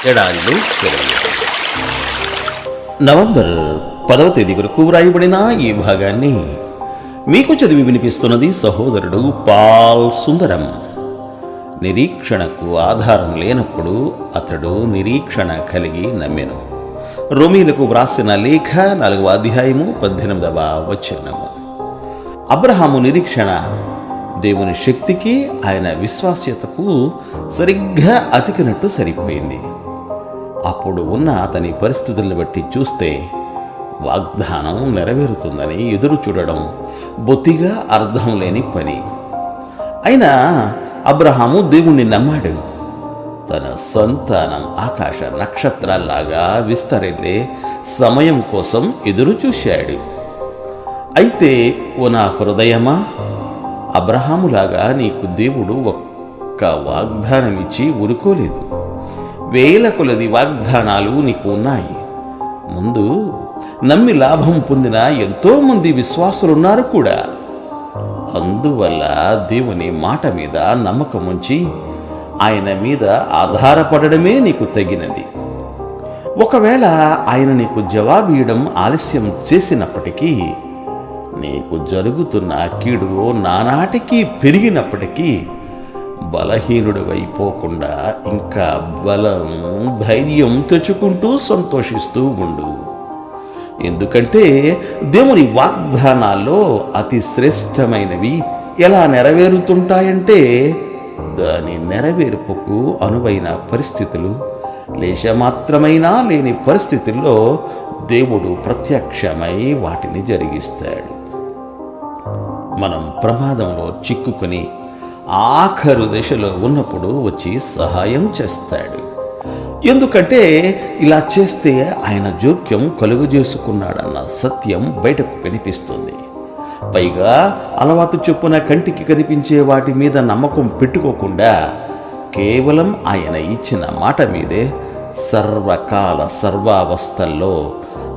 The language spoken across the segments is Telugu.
ఎడారిలో సెలవు. నవంబర్ 10వ తేదీ వరకు వ్రాయబడిన ఈ భాగాన్ని మీకు చదివి వినిపిస్తున్నది సహోదరుడు పాల్ సుందరం. నిరీక్షణకు ఆధారం లేనప్పుడు అతడు నిరీక్షణ కలిగి నమ్మెను. రోమీలకు వ్రాసిన లేఖ 4వ అధ్యాయము 18వ వచనము. అబ్రహాము నిరీక్షణ దేవుని శక్తికి ఆయన విశ్వాస్యతకు సరిగ్గా అతికినట్టు సరిపోయింది. అప్పుడు ఉన్న అతని పరిస్థితులను బట్టి చూస్తే వాగ్దానం నెరవేరుతుందని ఎదురు చూడడం బొత్తిగా అర్థం లేని పని. అయినా అబ్రహాము దేవుణ్ణి నమ్మాడు. తన సంతానం ఆకాశ నక్షత్రాల్లాగా విస్తరిల్లే సమయం కోసం ఎదురు చూశాడు. అయితే ఓ నా హృదయమా, అబ్రహాములాగా నీకు దేవుడు ఒక్క వాగ్దానం ఇచ్చి ఊరుకోలేదు. వేల కొలది వాగ్దానాలు నీకు ఉన్నాయి. ముందు నమ్మి లాభం పొందిన ఎంతో మంది విశ్వాసులున్నారు కూడా. అందువల్ల దేవుని మాట మీద నమ్మకం ఉంచి ఆయన మీద ఆధారపడడమే నీకు తగినది. ఒకవేళ ఆయన నీకు జవాబు ఇవ్వడం ఆలస్యం చేసినప్పటికీ, నీకు జరుగుతున్న కీడు నానాటికి పెరిగినప్పటికీ బలహీనుడు అయిపోకుండా ఇంకా బలం, ధైర్యం తెచ్చుకుంటూ సంతోషిస్తూ ఉండు. ఎందుకంటే దేవుని వాగ్దానాల్లో అతి శ్రేష్టమైనవి ఎలా నెరవేరుతుంటాయంటే, దాని నెరవేర్పుకు అనువైన పరిస్థితులు, లేశమాత్రమైనా లేని పరిస్థితుల్లో దేవుడు ప్రత్యక్షమై వాటిని జరిగిస్తాడు. మనం ప్రమాదంలో చిక్కుకొని ఆఖరు దశలో ఉన్నప్పుడు వచ్చి సహాయం చేస్తాడు. ఎందుకంటే ఇలా చేస్తే ఆయన జోక్యం కలుగు చేసుకున్నాడన్న సత్యం బయటకు కనిపిస్తుంది. పైగా అలవాటు చొప్పున కంటికి కనిపించే వాటి మీద నమ్మకం పెట్టుకోకుండా కేవలం ఆయన ఇచ్చిన మాట మీదే సర్వకాల సర్వావస్థల్లో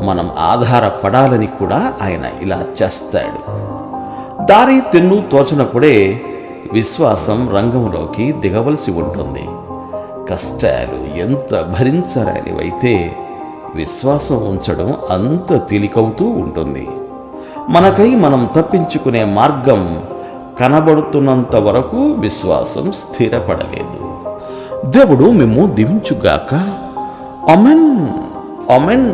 మనం ఆధారపడాలని కూడా ఆయన ఇలా చేస్తాడు. దారి తెన్ను తోచనప్పుడే విశ్వాసం రంగంలోకి దిగవలసి ఉంటుంది. కష్టాలు ఎంత భరించరానివైతే విశ్వాసం ఉంచడం అంత తేలికవుతూ ఉంటుంది. మనకై మనం తప్పించుకునే మార్గం కనబడుతున్నంత వరకు విశ్వాసం స్థిరపడలేదు. దేవుడు మిమ్ము దీవించుగాక. ఆమేన్, ఆమేన్.